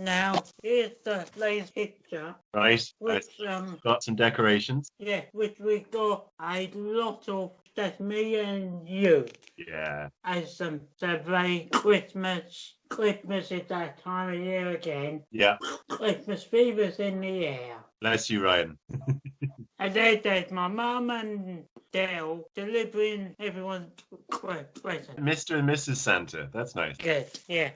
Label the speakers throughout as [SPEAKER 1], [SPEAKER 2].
[SPEAKER 1] Now, here's the latest picture.
[SPEAKER 2] Right.
[SPEAKER 1] Which,
[SPEAKER 2] got some decorations.
[SPEAKER 1] Yeah, which we got a lot of. That's me and you.
[SPEAKER 2] Yeah.
[SPEAKER 1] As celebrate Christmas. Christmas is that time of year again.
[SPEAKER 2] Yeah.
[SPEAKER 1] Christmas fever's in the air.
[SPEAKER 2] Bless you, Ryan.
[SPEAKER 1] And there's my mum and Dale delivering everyone's present.
[SPEAKER 2] Mr. and Mrs. Santa. That's nice.
[SPEAKER 1] Good, yeah.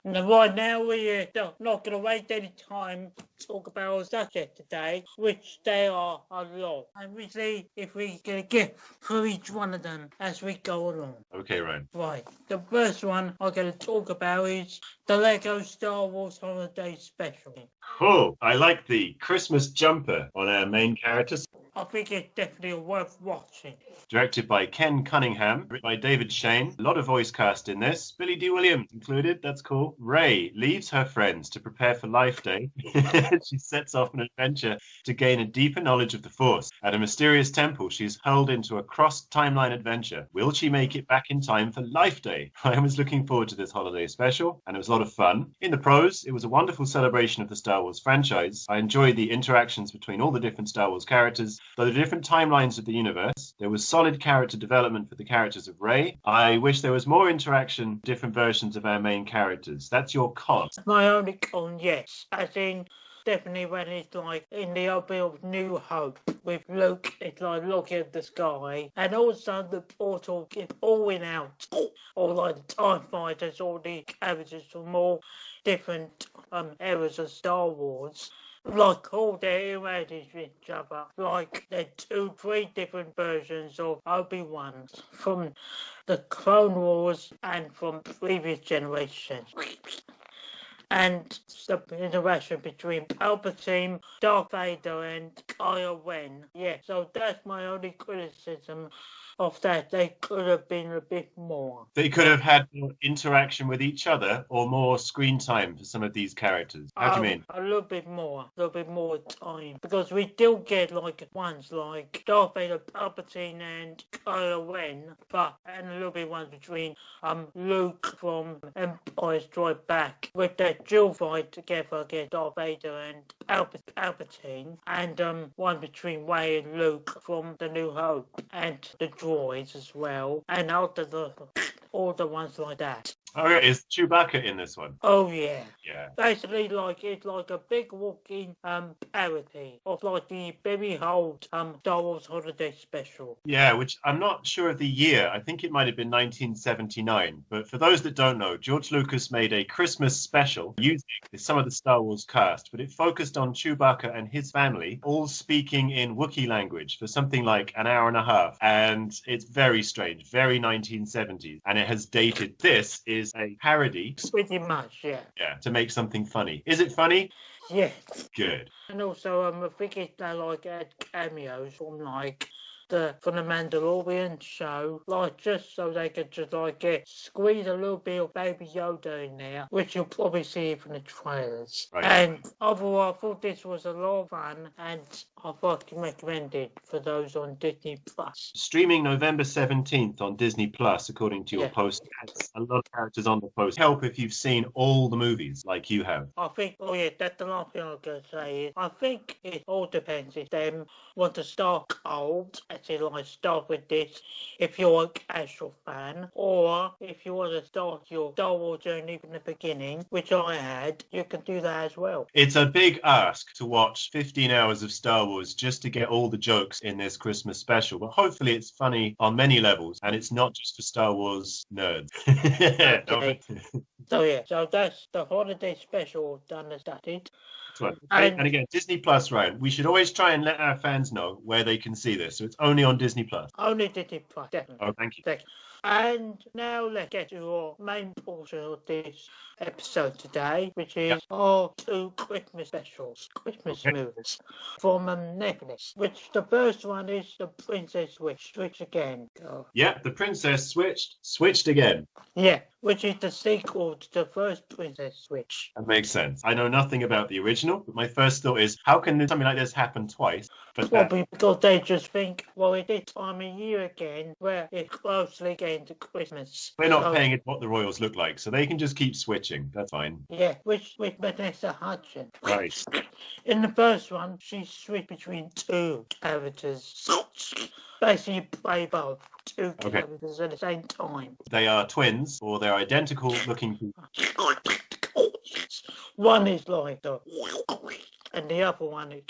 [SPEAKER 1] And right now we're not going to waste any time to talk about our subject today, which they are a lot. And we see if we can get through each one of them as we go along.
[SPEAKER 2] Okay, Ryan.
[SPEAKER 1] Right. The first one I'm going to talk about is the Lego Star Wars Holiday Special.
[SPEAKER 2] Cool. I like the Christmas jumper on our main characters.
[SPEAKER 1] I think it's definitely worth watching.
[SPEAKER 2] Directed by Ken Cunningham, written by David Shane. A lot of voice cast in this. Billy D. Williams included. That's cool. Rey leaves her friends to prepare for Life Day. She sets off an adventure to gain a deeper knowledge of the Force. At a mysterious temple, she's hurled into a cross-timeline adventure. Will she make it back in time for Life Day? I was looking forward to this holiday special, and it was a lot of fun. In the prose, it was a wonderful celebration of the Star Wars franchise. I enjoyed the interactions between all the different Star Wars characters. Though the different timelines of the universe, there was solid character development for the characters of Rey. I wish there was more interaction, different versions of our main characters. That's your con.
[SPEAKER 1] My only con, yes. As in, definitely when it's like in the opening of New Hope with Luke, it's like looking at the sky, and also the portal is falling out, or like the TIE fighters, all the characters from all different eras of Star Wars. Like all their images with each other. Like there are 3 different versions of Obi-Wan from the Clone Wars and from previous generations. And the interaction between Palpatine, Darth Vader and Kylo Ren. Yeah, so that's my only criticism of that. They could have been a bit more.
[SPEAKER 2] They could have had more interaction with each other or more screen time for some of these characters. How do you mean?
[SPEAKER 1] A little bit more time. Because we still get like ones like Darth Vader, Palpatine and Kylo Ren, and a little bit one between Luke from Empire Strikes Back with that dual fight together against Darth Vader and Palpatine, and one between Rey and Luke from The New Hope and the droids as well, and all the ones like that.
[SPEAKER 2] Okay, is Chewbacca in this one?
[SPEAKER 1] Oh yeah.
[SPEAKER 2] Yeah.
[SPEAKER 1] Basically, it's like a big walking parody of like the very old Star Wars Holiday Special.
[SPEAKER 2] Yeah, which I'm not sure of the year. I think it might have been 1979. But for those that don't know, George Lucas made a Christmas special using some of the Star Wars cast, but it focused on Chewbacca and his family, all speaking in Wookiee language for something like an hour and a half. And it's very strange, very 1970s. And it has dated. This is a parody.
[SPEAKER 1] Pretty much, yeah.
[SPEAKER 2] Yeah, to make something funny. Is it funny?
[SPEAKER 1] Yeah.
[SPEAKER 2] Good.
[SPEAKER 1] And also, I think it's like had cameos from like the Mandalorian show, like just so they could just like squeeze a little bit of Baby Yoda in there, which you'll probably see from the trailers.
[SPEAKER 2] Right.
[SPEAKER 1] And overall, I thought this was a lot of fun, and I thought I recommend it for those on Disney Plus.
[SPEAKER 2] Streaming November 17th on Disney Plus, according to your post. Has a lot of characters on the post. Help if you've seen all the movies like you have.
[SPEAKER 1] I think, that's the last thing I'm going to say is, I think it all depends if they want to start cold, actually like start with this, if you're a casual fan, or if you want to start your Star Wars journey from the beginning, which I had, you can do that as well.
[SPEAKER 2] It's a big ask to watch 15 hours of Star Wars just to get all the jokes in this Christmas special, but hopefully it's funny on many levels, and it's not just for Star Wars nerds.
[SPEAKER 1] Okay. So that's the holiday special done and started.
[SPEAKER 2] And again, Disney Plus, Ryan. We should always try and let our fans know where they can see this. So it's only on Disney Plus.
[SPEAKER 1] Only Disney Plus, definitely.
[SPEAKER 2] Oh, thank you.
[SPEAKER 1] And now let's get to our main portion of this episode today, which is our 2 Christmas specials, Christmas movies from Netflix. Which the first one is The Princess Switched again.
[SPEAKER 2] Yeah, The Princess Switched again.
[SPEAKER 1] Yeah. which is the sequel to the first Princess Switch.
[SPEAKER 2] That makes sense. I know nothing about the original, but my first thought is, how can something like this happen twice? But
[SPEAKER 1] Probably because they just think, well, it is time of year again where it's closely getting to Christmas.
[SPEAKER 2] we're not paying it what the royals look like, so they can just keep switching. That's fine.
[SPEAKER 1] Yeah, with Vanessa Hudgens.
[SPEAKER 2] Right.
[SPEAKER 1] In the first one, she switched between two characters. Basically, play both two characters at the same time.
[SPEAKER 2] They are twins, or they're identical looking people.
[SPEAKER 1] One is like the, and the other one is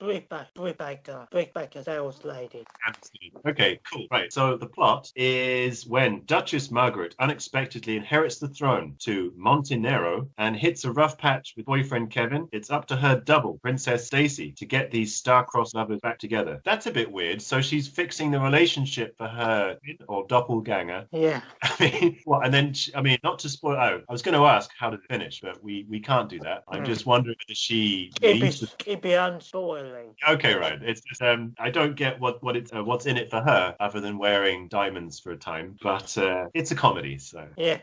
[SPEAKER 1] Brickbaker, sales lady.
[SPEAKER 2] Okay, cool. Right, so the plot is when Duchess Margaret unexpectedly inherits the throne to Montenero and hits a rough patch with boyfriend Kevin, it's up to her double, Princess Stacy, to get these star-crossed lovers back together. That's a bit weird. So she's fixing the relationship for her or doppelganger.
[SPEAKER 1] Yeah.
[SPEAKER 2] I mean, what? And then, not to spoil out, I was going to ask how did it finish, but we can't do that. I'm just wondering whether she leaves.
[SPEAKER 1] It'd be unspoiling.
[SPEAKER 2] Okay, right. It's just I don't get what's in it for her other than wearing diamonds for a time, but it's a comedy, so
[SPEAKER 1] yeah.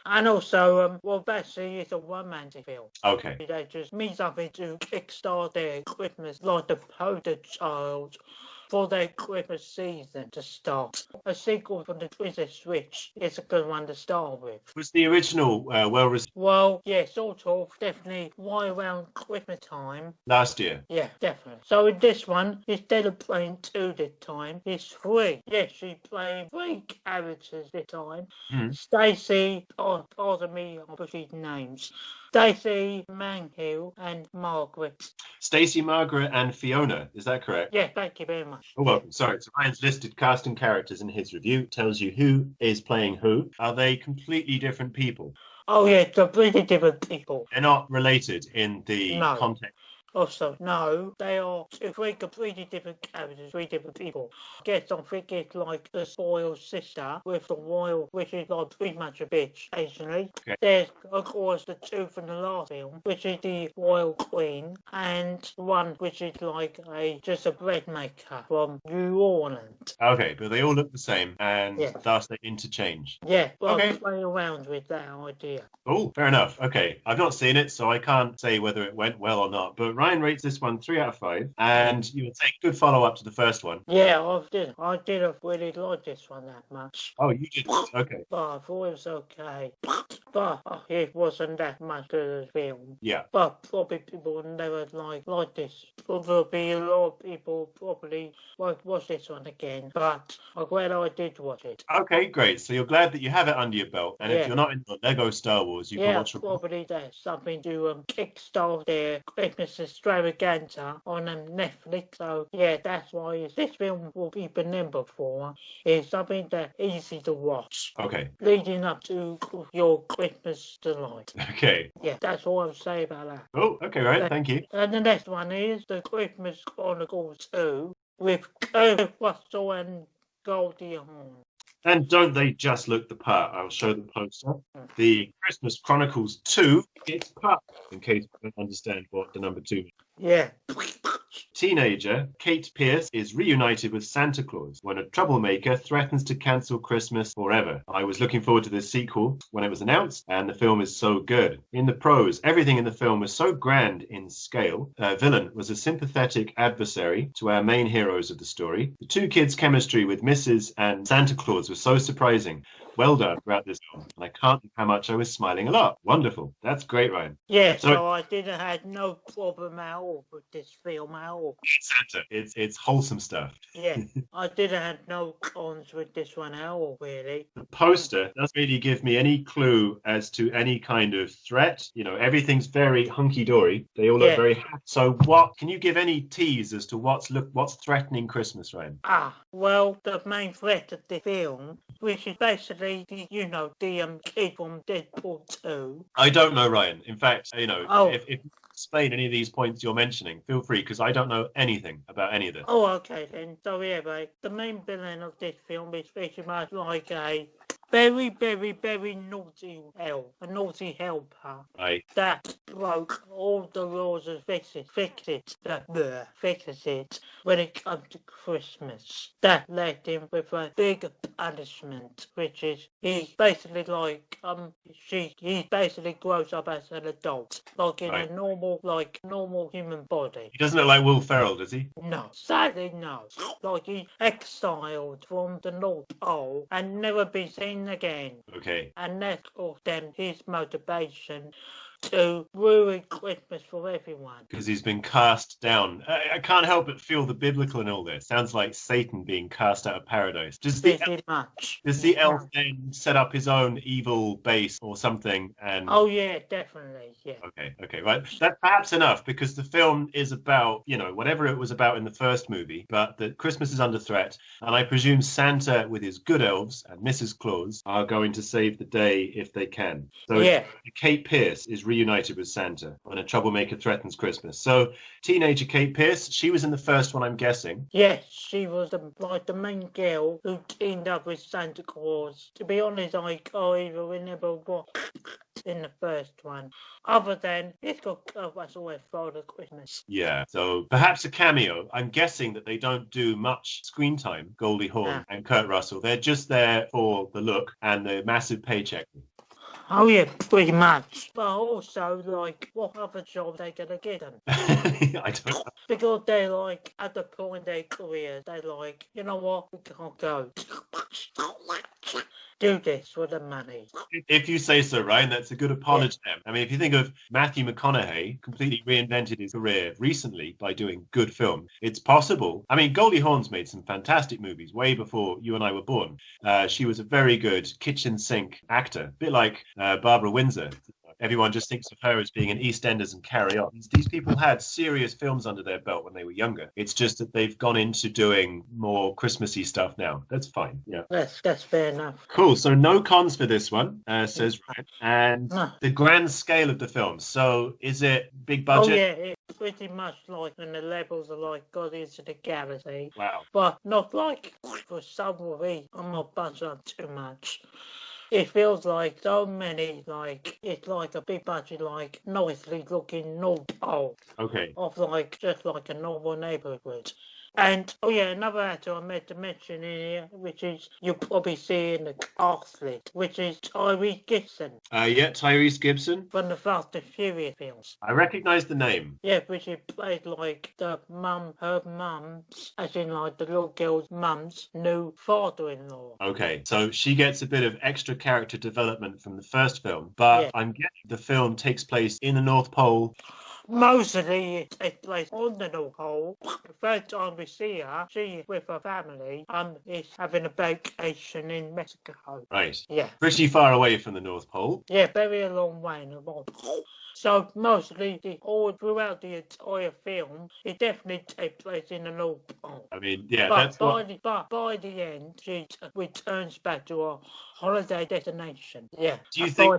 [SPEAKER 1] And also, basically, it's a romantic film.
[SPEAKER 2] Okay.
[SPEAKER 1] They just meet something to kickstart their Christmas, like the poster child for their Christmas season to start. A sequel from the Princess Switch is a good one to start with.
[SPEAKER 2] Was the original well received?
[SPEAKER 1] Well, yeah, sort of. Definitely right around Christmas time.
[SPEAKER 2] Last year?
[SPEAKER 1] Yeah, definitely. So in this one, instead of playing two this time, it's three. Yes, she's playing three characters this time. Stacy, pardon me, I'll put these names. Stacy, Manhill, and Margaret.
[SPEAKER 2] Stacy, Margaret, and Fiona. Is that correct?
[SPEAKER 1] Yeah, thank you very much.
[SPEAKER 2] Oh, welcome. Sorry. So Ryan's listed cast and characters in his review. Tells you who is playing who. Are they completely different people?
[SPEAKER 1] Oh, yeah, they're really different people.
[SPEAKER 2] They're not related in the context.
[SPEAKER 1] Also, no, they are three completely different characters, three different people. I guess I think it's like the spoiled sister with the royal, which is like pretty much a bitch, basically.
[SPEAKER 2] Okay.
[SPEAKER 1] There's, of course, the two from the last film, which is the royal queen, and one which is like just a bread maker from New Orleans.
[SPEAKER 2] Okay, but they all look the same, and thus they interchange.
[SPEAKER 1] Yeah, well, okay. Play around with that idea.
[SPEAKER 2] Oh, fair enough. Okay, I've not seen it, so I can't say whether it went well or not, but Ryan rates this one 3 out of 5, and you would say good follow-up to the first one.
[SPEAKER 1] Yeah, I didn't really like this one that much.
[SPEAKER 2] Oh, you did? Okay.
[SPEAKER 1] But I thought it was okay. But it wasn't that much to the film.
[SPEAKER 2] Yeah.
[SPEAKER 1] But probably people never like this. There'll be a lot of people probably won't watch this one again. But I'm glad I did watch it.
[SPEAKER 2] Okay, great. So you're glad that you have it under your belt, and if you're not into Lego Star Wars, you can watch it.
[SPEAKER 1] Probably there's something to kickstart their Christmas extravaganza on Netflix. So yeah, that's why this film will be remembered for. It's something that's easy to watch.
[SPEAKER 2] Okay.
[SPEAKER 1] Leading up to your Christmas delight.
[SPEAKER 2] Okay.
[SPEAKER 1] Yeah, that's all I'll say about that.
[SPEAKER 2] Oh, okay, right. Thank you.
[SPEAKER 1] And the next one is the Christmas Chronicles 2 with Kurt Russell and Goldie Hawn.
[SPEAKER 2] And don't they just look the part? I'll show the poster. The Christmas Chronicles 2, it's part, in case you don't understand what the number 2 means.
[SPEAKER 1] Yeah.
[SPEAKER 2] Teenager Kate Pierce is reunited with Santa Claus when a troublemaker threatens to cancel Christmas forever. I was looking forward to this sequel when it was announced, and the film is so good. In the prose, everything in the film was so grand in scale. Villain was a sympathetic adversary to our main heroes of the story. The two kids' chemistry with Mrs. and Santa Claus was so surprising. Well done throughout this film, and I can't think how much I was smiling a lot. Wonderful. That's great, Ryan.
[SPEAKER 1] Yeah, so I didn't have no problem at all with this film at all.
[SPEAKER 2] Santa. It's wholesome stuff.
[SPEAKER 1] Yeah, I didn't have no cons with this one at all, really.
[SPEAKER 2] The poster doesn't really give me any clue as to any kind of threat. You know, everything's very hunky-dory. They all look very happy. So what, can you give any tease as to what's threatening Christmas, Ryan?
[SPEAKER 1] Well, the main threat of the film, which is basically, the kid from Deadpool 2.
[SPEAKER 2] I don't know, Ryan. In fact, if you explain any of these points you're mentioning, feel free, because I don't know anything about any of this.
[SPEAKER 1] Oh, okay then. So yeah, mate, the main villain of this film is pretty much like very, very, very naughty elf, a naughty helper.
[SPEAKER 2] Right.
[SPEAKER 1] That broke all the laws of fixes it when it comes to Christmas. That left him with a big punishment, which is he basically he basically grows up as an adult, like in a normal human body.
[SPEAKER 2] He doesn't look like Will Ferrell, does he?
[SPEAKER 1] No, sadly no. Like he's exiled from the North Pole and never been seen again.
[SPEAKER 2] Okay.
[SPEAKER 1] And that's then his motivation to ruin Christmas for everyone.
[SPEAKER 2] Because he's been cast down. I can't help but feel the biblical in all this. Sounds like Satan being cast out of paradise. Does the elf then set up his own evil base or something? And
[SPEAKER 1] oh yeah, definitely, yeah.
[SPEAKER 2] Okay, right. That's perhaps enough, because the film is about, whatever it was about in the first movie, but that Christmas is under threat, and I presume Santa with his good elves and Mrs. Claus are going to save the day if they can. So
[SPEAKER 1] yeah.
[SPEAKER 2] Kate Pierce is reunited with Santa when a troublemaker threatens Christmas. So teenager Kate Pierce, she was in the first one, I'm guessing.
[SPEAKER 1] Yes, she was the main girl who teamed up with Santa Claus. To be honest, I can't even remember what in the first one, other than it's got us away Father Christmas.
[SPEAKER 2] Yeah, so perhaps a cameo. I'm guessing that they don't do much screen time, Goldie Hawn and Kurt Russell. They're just there for the look and the massive paycheck.
[SPEAKER 1] Oh yeah, pretty much. But also, what other job they gonna get them?
[SPEAKER 2] I don't know.
[SPEAKER 1] Because they're at the point in their career, they're you know what, we can't go. Do this for the money.
[SPEAKER 2] If you say so, Ryan, that's a good apology. Yeah. I mean, if you think of Matthew McConaughey completely reinvented his career recently by doing good film, it's possible. I mean, Goldie Hawn's made some fantastic movies way before you and I were born. She was a very good kitchen sink actor, a bit like Barbara Windsor. Everyone just thinks of her as being an EastEnders and Carry On. These people had serious films under their belt when they were younger. It's just that they've gone into doing more Christmassy stuff now. That's fine. Yeah.
[SPEAKER 1] That's fair enough.
[SPEAKER 2] Cool. So no cons for this one, says Ryan. And the grand scale of the film. So is it big budget?
[SPEAKER 1] Oh yeah, it's pretty much when the levels are Guardians of the Galaxy.
[SPEAKER 2] Wow.
[SPEAKER 1] But not for some reason, I'm not buzzing up too much. It feels like so many, it's a big budget, nicely looking North Pole.
[SPEAKER 2] Okay.
[SPEAKER 1] Of just a normal neighborhood. And, another actor I meant to mention in here, which is, you'll probably see in the cast list, which is Tyrese Gibson.
[SPEAKER 2] Yeah, Tyrese Gibson.
[SPEAKER 1] From the Fast and Furious films.
[SPEAKER 2] I recognise the name.
[SPEAKER 1] Yeah, which he played her mum's, as in the little girl's mum's new father-in-law.
[SPEAKER 2] Okay, so she gets a bit of extra character development from the first film, but I'm guessing the film takes place in the North Pole.
[SPEAKER 1] Mostly it takes place on the North Pole. The first time we see her, she with her family is having a vacation in Mexico.
[SPEAKER 2] Right.
[SPEAKER 1] Yeah.
[SPEAKER 2] Pretty far away from the North Pole.
[SPEAKER 1] Yeah, very a long way in the North Pole. So mostly throughout the entire film, it definitely takes place in the North Pole.
[SPEAKER 2] I mean, yeah,
[SPEAKER 1] but by the end, she returns back to her holiday destination. Yeah.
[SPEAKER 2] Do you think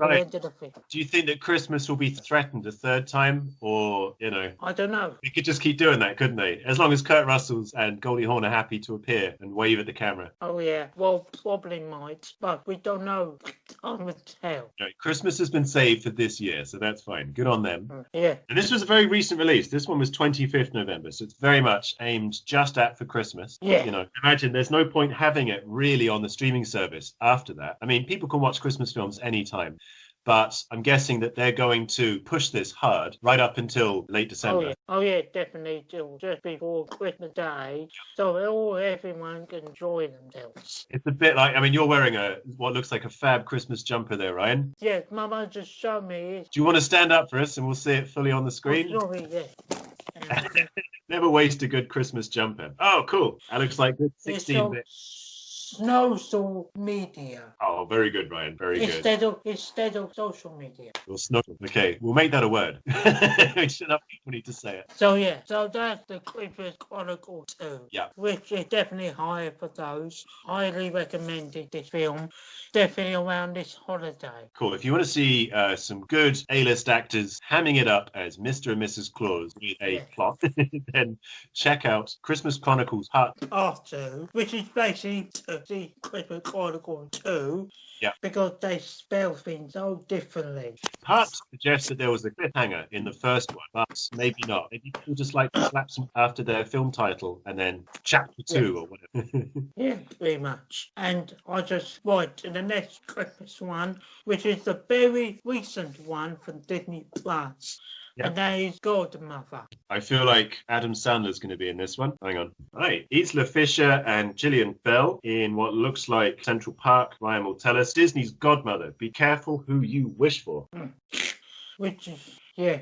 [SPEAKER 2] that Christmas will be threatened a third time, or
[SPEAKER 1] I don't know.
[SPEAKER 2] They could just keep doing that, couldn't they? As long as Kurt Russell's and Goldie Hawn are happy to appear and wave at the camera.
[SPEAKER 1] Oh yeah, well, probably might, but we don't know. Time will tell.
[SPEAKER 2] Right. Christmas has been saved for this year, so that's fine. Good on them.
[SPEAKER 1] Yeah.
[SPEAKER 2] And this was a very recent release. This one was 25th November, so it's very much aimed just for Christmas.
[SPEAKER 1] Yeah.
[SPEAKER 2] Imagine there's no point having it really on the streaming service after that. I mean, people can watch Christmas films anytime, but I'm guessing that they're going to push this hard right up until late December.
[SPEAKER 1] Oh yeah, definitely till just before Christmas Day, so everyone can enjoy themselves.
[SPEAKER 2] It's a bit you're wearing what looks like a fab Christmas jumper there, Ryan.
[SPEAKER 1] Yeah, Mama just showed me it.
[SPEAKER 2] Do you want to stand up for us and we'll see it fully on the screen?
[SPEAKER 1] Oh, sorry, yeah.
[SPEAKER 2] Never waste a good Christmas jumper. Oh, cool. That looks like good 16-bit.
[SPEAKER 1] Social media.
[SPEAKER 2] Oh, very good, Ryan. Very good.
[SPEAKER 1] Instead of social media.
[SPEAKER 2] Or snuggle. Okay, we'll make that a word. Enough people need to say it.
[SPEAKER 1] So that's the Christmas Chronicles 2.
[SPEAKER 2] Yeah.
[SPEAKER 1] Which is definitely higher for those. Highly recommended this film. Definitely around this holiday.
[SPEAKER 2] Cool. If you want to see some good A-list actors hamming it up as Mr. and Mrs. Claus with a plot, then check out Christmas Chronicles Part
[SPEAKER 1] 2, which is basically see Christmas Chronicles 2.
[SPEAKER 2] Yeah.
[SPEAKER 1] Because they spell things so differently.
[SPEAKER 2] Parts suggest that there was a cliffhanger in the first one, but maybe not. Maybe people just like to slap some after their film title and then chapter 2 or whatever.
[SPEAKER 1] Yeah, pretty much. And I just went to the next Christmas one, which is the very recent one from Disney Plus.
[SPEAKER 2] Yeah.
[SPEAKER 1] And that is Godmother.
[SPEAKER 2] I feel like Adam Sandler's going to be in this one. Hang on. Right. Isla Fisher and Gillian Bell in what looks like Central Park. Ryan will tell us. Disney's Godmother. Be careful who you wish for.
[SPEAKER 1] Which is,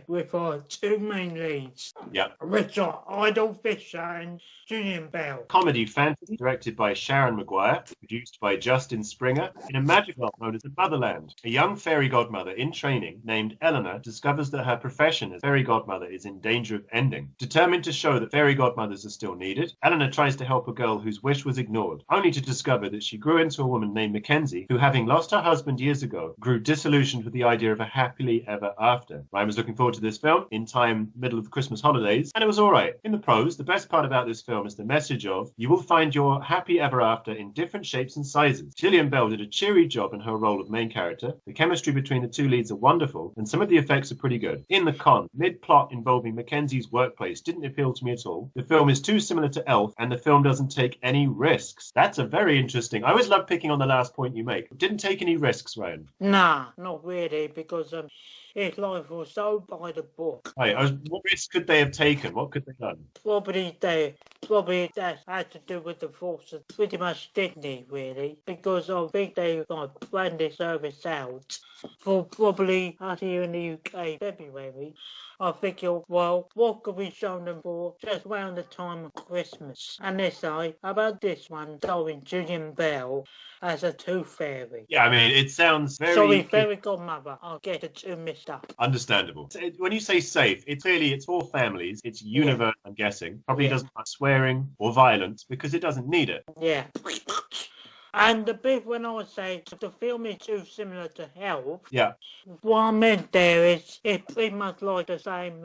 [SPEAKER 1] with our two main leads.
[SPEAKER 2] Yeah.
[SPEAKER 1] Which are Idle Fisher and Julian Bell.
[SPEAKER 2] Comedy fantasy directed by Sharon Maguire, produced by Justin Springer, in a magic world known as the Motherland. A young fairy godmother in training named Eleanor discovers that her profession as fairy godmother is in danger of ending. Determined to show that fairy godmothers are still needed, Eleanor tries to help a girl whose wish was ignored, only to discover that she grew into a woman named Mackenzie, who, having lost her husband years ago, grew disillusioned with the idea of a happily ever after. Ryan was looking forward to this film in time, middle of the Christmas holidays, and it was all right. In the pros, the best part about this film is the message of, you will find your happy ever after in different shapes and sizes. Gillian Bell did a cheery job in her role of main character. The chemistry between the two leads are wonderful, and some of the effects are pretty good. In the con, mid-plot involving Mackenzie's workplace didn't appeal to me at all. The film is too similar to Elf, and the film doesn't take any risks. That's a very interesting. I always love picking on the last point you make. Didn't take any risks, Ryan.
[SPEAKER 1] Nah, not really, because his life was so by the book.
[SPEAKER 2] Right, what risks could they have taken? What could they have done?
[SPEAKER 1] Probably that had to do with the forces, pretty much Disney, really, because I think they planned this service out for probably out here in the UK February. I think, what could we show them for just around the time of Christmas? And they say, how about this one, starring Julian Bell as a tooth fairy?
[SPEAKER 2] Yeah, I mean, it sounds very...
[SPEAKER 1] Sorry, fairy godmother. I'll get the two mixed up.
[SPEAKER 2] Understandable. When you say safe, it's for families. It's universal, I'm guessing. Probably doesn't have swearing or violence because it doesn't need it.
[SPEAKER 1] Yeah. And the bit when I say the film is too similar to Health, what I meant there is it's pretty much like the same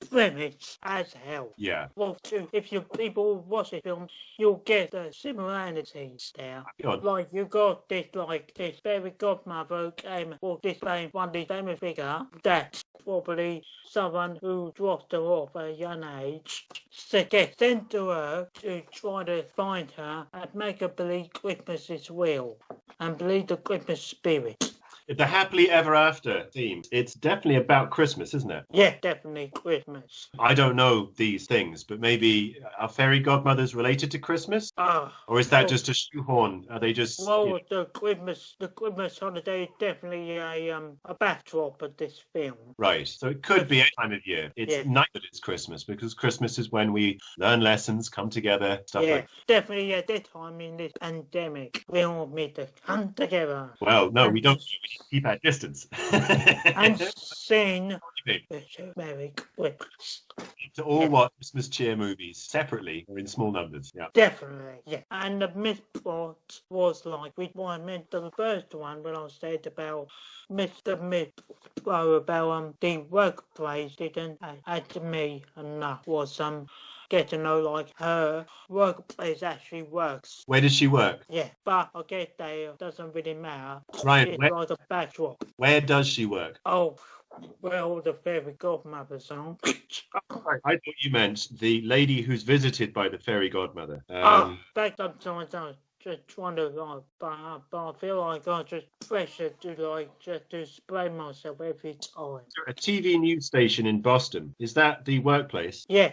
[SPEAKER 1] premise as Health.
[SPEAKER 2] Yeah.
[SPEAKER 1] Well, if you people watch the film, you'll get the similarities there. Like you got this fairy godmother one of these famous figure that's probably someone who dropped her off at a young age. So get sent to her to try to find her and make her believe Christmas is real and believe the Christmas spirit.
[SPEAKER 2] The happily ever after theme, it's definitely about Christmas, isn't it?
[SPEAKER 1] Yeah, definitely Christmas.
[SPEAKER 2] I don't know these things, but maybe are fairy godmothers related to Christmas? Or is that just a shoehorn? Are they just...
[SPEAKER 1] Well, the Christmas holiday is definitely a backdrop of this film.
[SPEAKER 2] Right, so it could be any time of year. It's nice that it's Christmas, because Christmas is when we learn lessons, come together, stuff like that.
[SPEAKER 1] Definitely at this time in this pandemic, we all need to come together.
[SPEAKER 2] Well, no, we don't. Keep our distance.
[SPEAKER 1] And sing Merry Christmas.
[SPEAKER 2] To all watch Christmas cheer movies separately or in small numbers. Yeah.
[SPEAKER 1] Definitely, yeah. And the mid-plot was what I meant the first one when I said about Mr. Mid-Pro about the workplace didn't add to me enough was get to know her workplace actually works.
[SPEAKER 2] Where does she work?
[SPEAKER 1] Yeah, but I get that it doesn't really matter.
[SPEAKER 2] Ryan,
[SPEAKER 1] it's like a backdrop.
[SPEAKER 2] Where does she work?
[SPEAKER 1] Oh, where all the fairy godmothers are.
[SPEAKER 2] I thought you meant the lady who's visited by the fairy godmother.
[SPEAKER 1] Back sometimes I was just trying to but I feel like I just pressure to just to spray myself every time.
[SPEAKER 2] A TV news station in Boston. Is that the workplace?
[SPEAKER 1] Yes.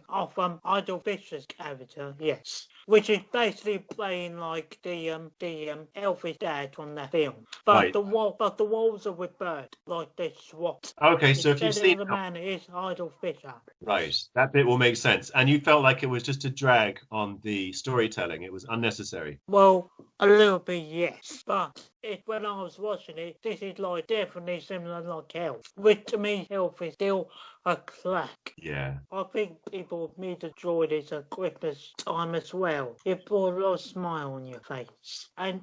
[SPEAKER 1] Off Idle Fisher's character, yes, which is basically playing the elfish dad from that film, but the walls are with bird, they swapped.
[SPEAKER 2] Okay, so if you've seen
[SPEAKER 1] the man is Idle Fisher.
[SPEAKER 2] Right, that bit will make sense. And you felt like it was just a drag on the storytelling; it was unnecessary.
[SPEAKER 1] Well, a little bit, yes, but when I was watching it, this is like definitely similar like Health, which to me Health is still a clack.
[SPEAKER 2] Yeah.
[SPEAKER 1] I think people need to enjoy this at Christmas time as well. It brought a lot of smile on your face. And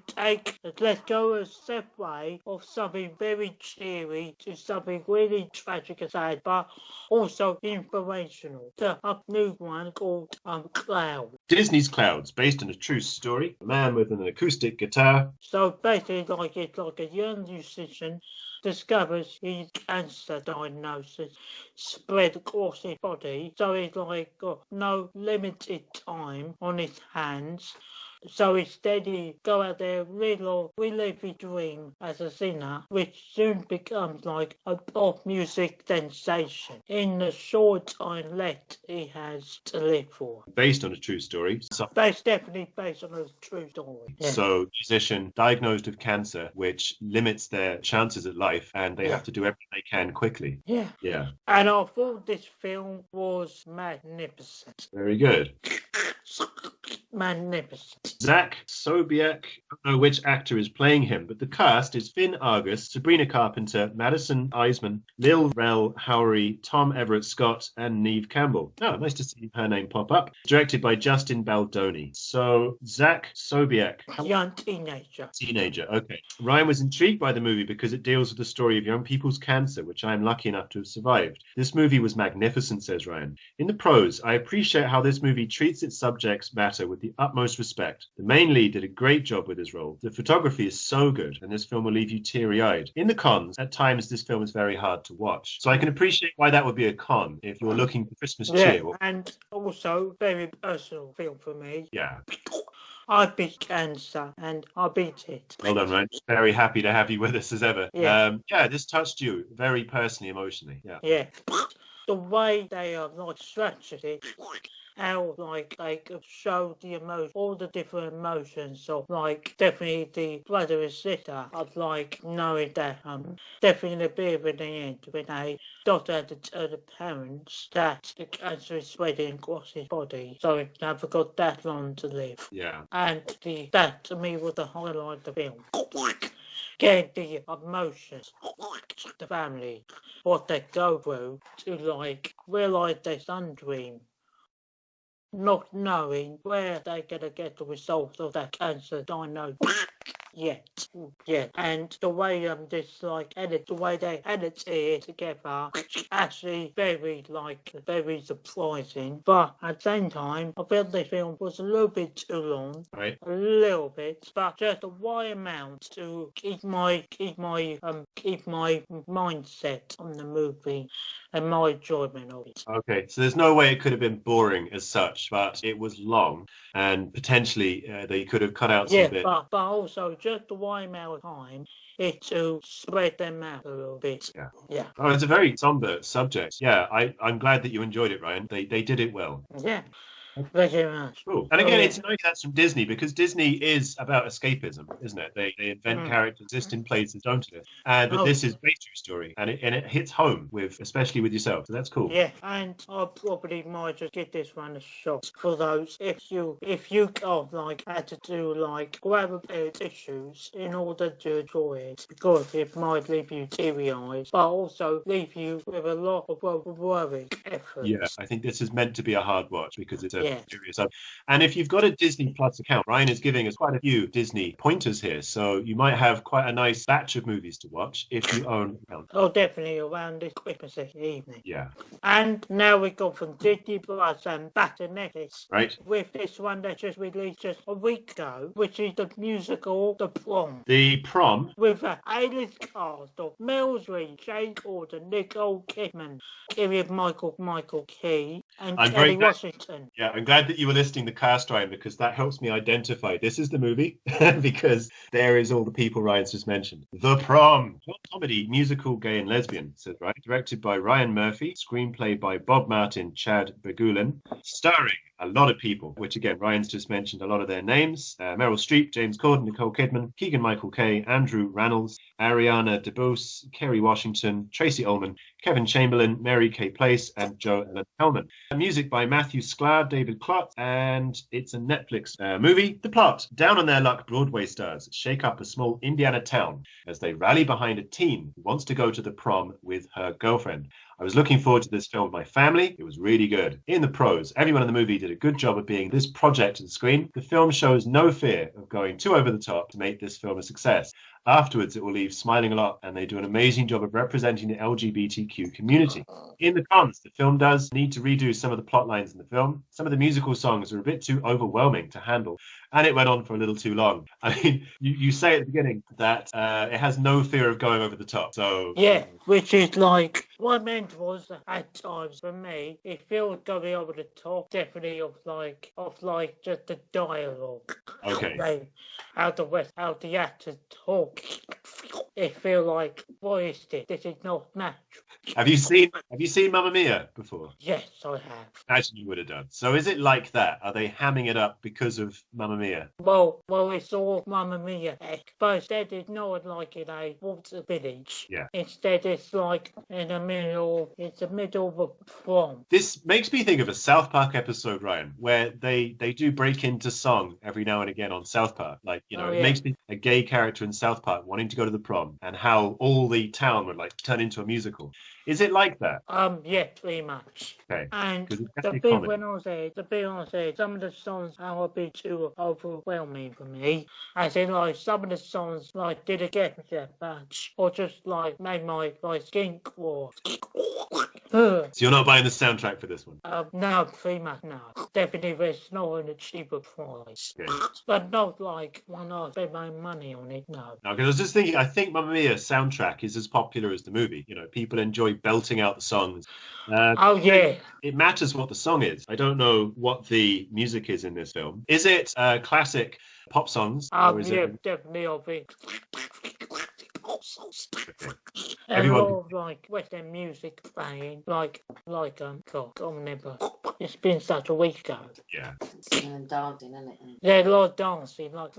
[SPEAKER 1] let's go a step away of something very cheery to something really tragic and sad, but also inspirational. To a new one called Cloud.
[SPEAKER 2] Disney's Clouds, based on a true story. A man with an acoustic guitar.
[SPEAKER 1] So basically, it's like a young musician discovers his cancer diagnosis spread across his body, so he's like got no limited time on his hands. So instead he go out there, relive his dream as a singer, which soon becomes like a pop music sensation in the short time left he has to live for.
[SPEAKER 2] Based on a true story.
[SPEAKER 1] Definitely based on a true story. Yeah.
[SPEAKER 2] So, musician diagnosed with cancer, which limits their chances at life, and they have to do everything they can quickly.
[SPEAKER 1] Yeah.
[SPEAKER 2] Yeah.
[SPEAKER 1] And I thought this film was magnificent.
[SPEAKER 2] Very good.
[SPEAKER 1] Magnificent.
[SPEAKER 2] Zach Sobiech, I don't know which actor is playing him, but the cast is Finn Argus, Sabrina Carpenter, Madison Eisman, Lil Rel Howery, Tom Everett Scott, and Neve Campbell. Oh, nice to see her name pop up. Directed by Justin Baldoni. So, Zach Sobiech.
[SPEAKER 1] Young teenager.
[SPEAKER 2] Teenager, okay. Ryan was intrigued by the movie because it deals with the story of young people's cancer, which I am lucky enough to have survived. This movie was magnificent, says Ryan. In the pros, I appreciate how this movie treats its subject matter with the utmost respect. The main lead did a great job with his role. The photography is so good, and this film will leave you teary-eyed. In the cons, at times this film is very hard to watch. So I can appreciate why that would be a con if you're looking for Christmas cheer.
[SPEAKER 1] And also very personal film for me.
[SPEAKER 2] Yeah.
[SPEAKER 1] I beat cancer and I beat it.
[SPEAKER 2] Well done, Ryan. Very happy to have you with us as ever.
[SPEAKER 1] Yeah.
[SPEAKER 2] This touched you very personally, emotionally. Yeah.
[SPEAKER 1] Yeah. The way they are like structured it, how like they could show the emotion, all the different emotions of like definitely the brother and sister of like knowing that definitely in the beginning at the end when they doctor had to tell the parents that the cancer is spreading across his body, so he never got that long to live.
[SPEAKER 2] Yeah.
[SPEAKER 1] And that to me was the highlight of the film. Getting the emotions, the family, what they go through to like realise their son dream, not knowing where they're gonna get the results of that cancer diagnosis yet. Yeah, and the way this like edit, the way they edit it together, actually very surprising. But at the same time, I felt the film was a little bit too long.
[SPEAKER 2] Right.
[SPEAKER 1] A little bit, but just the right amount to keep my mindset on the movie and my enjoyment of it.
[SPEAKER 2] Okay, so there's no way it could have been boring as such, but it was long, and potentially they could have cut out some bits.
[SPEAKER 1] Yeah, but also just the right amount of time it to spread them out a little bit. Yeah.
[SPEAKER 2] Oh, it's a very somber subject. Yeah, I'm glad that you enjoyed it, Ryan. They did it well.
[SPEAKER 1] Yeah. Thank you very much.
[SPEAKER 2] Cool. And again, it's nice that's from Disney because Disney is about escapism, isn't it? They invent characters, exist in places, don't it? But this is based on a story, and it hits home especially with yourself. So that's cool.
[SPEAKER 1] Yeah, and I probably might just give this one a shot for those if you had to do like grab a pair of tissues in order to enjoy it, because it might leave you teary-eyed, but also leave you with a lot of worrying effort.
[SPEAKER 2] Yeah, I think this is meant to be a hard watch because it's a serious sub. And if you've got a Disney Plus account, Ryan is giving us quite a few Disney pointers here, so you might have quite a nice batch of movies to watch if you own an account.
[SPEAKER 1] Oh, definitely around this Christmas evening.
[SPEAKER 2] Yeah.
[SPEAKER 1] And now we go from Disney Plus and back to Netflix.
[SPEAKER 2] Right.
[SPEAKER 1] With this one that just released just a week ago, which is the musical The Prom.
[SPEAKER 2] The Prom.
[SPEAKER 1] With an A-list cast of Mel Streep, Jane Gordon, Nicole Kidman, Michael Key, and Kelly Washington.
[SPEAKER 2] Yeah, I'm glad that you were listing the cast, Ryan, because that helps me identify this is the movie because there is all the people Ryan's just mentioned. The Prom, comedy, musical, gay and lesbian, says Ryan. Directed by Ryan Murphy, screenplay by Bob Martin, Chad Begulin, starring a lot of people, which again, Ryan's just mentioned a lot of their names. Meryl Streep, James Corden, Nicole Kidman, Keegan-Michael Kay, Andrew Rannells, Ariana DeBose, Kerry Washington, Tracy Ullman, Kevin Chamberlain, Mary Kay Place, and Joe Ellen Hellman. Music by Matthew Sklar, David Klott, and it's a Netflix movie. The plot: down on their luck, Broadway stars shake up a small Indiana town as they rally behind a teen who wants to go to the prom with her girlfriend. I was looking forward to this film with my family. It was really good. In the pros, everyone in the movie did a good job of being this project to the screen. The film shows no fear of going too over the top to make this film a success. Afterwards, it will leave smiling a lot, and they do an amazing job of representing the LGBTQ community. In the cons, the film does need to redo some of the plot lines in the film. Some of the musical songs are a bit too overwhelming to handle, and it went on for a little too long. I mean, you say at the beginning that it has no fear of going over the top. So
[SPEAKER 1] yeah, which is like what I meant was that at times for me it feels going over the top, definitely of like just the dialogue.
[SPEAKER 2] Okay.
[SPEAKER 1] Like, how the actors talk. It feels like, what is this? This is not natural.
[SPEAKER 2] Have you seen Mamma Mia before?
[SPEAKER 1] Yes, I have.
[SPEAKER 2] Imagine you would have done. So is it like that? Are they hamming it up because of Mamma Mia?
[SPEAKER 1] Well, it's all Mamma Mia, but instead it's not like in a water village.
[SPEAKER 2] Yeah.
[SPEAKER 1] Instead it's like in the middle. It's the middle of a prom.
[SPEAKER 2] This makes me think of a South Park episode, Ryan, where they do break into song every now and again on South Park. Like, it makes me a gay character in South Park wanting to go to the prom, and how all the town would like turn into a musical. Is it like that?
[SPEAKER 1] Yeah, pretty much.
[SPEAKER 2] Okay.
[SPEAKER 1] And the bit when I said, some of the songs are a bit too overwhelming for me. As in, like, some of the songs, like, didn't get me that much, or just, like, made my skin crawl.
[SPEAKER 2] So you're not buying the soundtrack for this one?
[SPEAKER 1] No, pretty much no. Definitely it's not on a cheaper price.
[SPEAKER 2] Okay.
[SPEAKER 1] But not like when I spend my money on it, no.
[SPEAKER 2] No, because I was just thinking, I think Mamma Mia soundtrack is as popular as the movie. People enjoy belting out the songs.
[SPEAKER 1] Yeah.
[SPEAKER 2] It matters what the song is. I don't know what the music is in this film. Is it classic pop songs?
[SPEAKER 1] Or is it... definitely of it.
[SPEAKER 2] Okay.
[SPEAKER 1] And a lot of like Western music playing, like God, I'll never. It's been such a week ago.
[SPEAKER 2] Yeah.
[SPEAKER 3] And dancing, isn't it?
[SPEAKER 1] Yeah, a lot of dancing, like.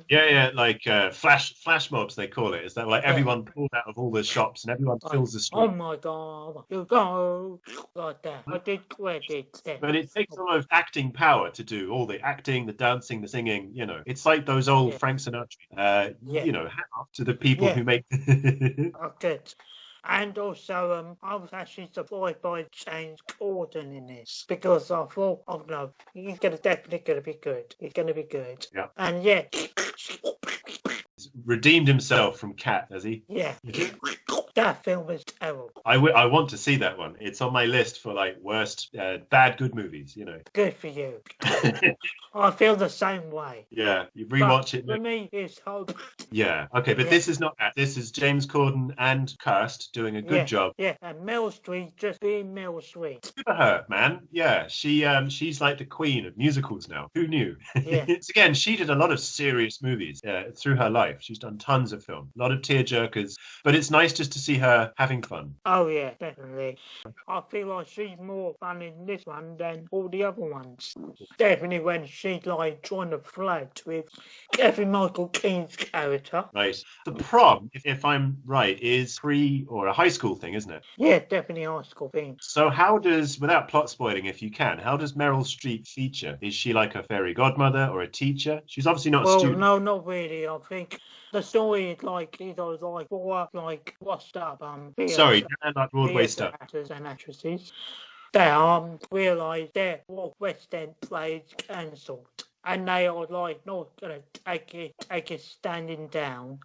[SPEAKER 2] Yeah, like flash mobs they call it. Is that like everyone pulls out of all the shops and everyone fills the street?
[SPEAKER 1] Oh my God, you go like that. I did credit that.
[SPEAKER 2] But it takes a lot of acting power to do all the acting, the dancing, the singing. It's like those old Frank Sinatra. Hat off to the people who make.
[SPEAKER 1] Okay. And also, I was actually surprised by James Corden in this, because I thought, oh no, he's definitely gonna be good. He's gonna be good.
[SPEAKER 2] Yeah.
[SPEAKER 1] And
[SPEAKER 2] He's redeemed himself from Cat, has he?
[SPEAKER 1] Yeah. That film is terrible.
[SPEAKER 2] I want to see that one. It's on my list for like worst bad good movies.
[SPEAKER 1] Good for you. I feel the same way.
[SPEAKER 2] Yeah, you rewatch it.
[SPEAKER 1] For me, it's hope.
[SPEAKER 2] Yeah. Okay, but this is not that. This is James Corden and Kirst doing a good job.
[SPEAKER 1] Yeah, and Meryl Streep just being Meryl Streep.
[SPEAKER 2] Good for her, man. Yeah, she's like the queen of musicals now. Who knew?
[SPEAKER 1] Yeah.
[SPEAKER 2] Again, she did a lot of serious movies through her life. She's done tons of film, a lot of tearjerkers. But it's nice just to see her having fun.
[SPEAKER 1] Oh yeah, definitely. I feel like she's more fun in this one than all the other ones. Definitely when she's like trying to flirt with Kevin Michael King's character.
[SPEAKER 2] Right. The prom, if I'm right, is or a high school thing, isn't it?
[SPEAKER 1] Yeah, definitely a high school thing.
[SPEAKER 2] So how does, without plot spoiling if you can, how does Meryl Streep feature? Is she like a fairy godmother or a teacher? She's obviously not a student.
[SPEAKER 1] No, not really. I think the story is like what's up?
[SPEAKER 2] Sorry, like Broadway stuff.
[SPEAKER 1] Actors and actresses. They realise their West End plays cancelled, and they are like not gonna take it standing down.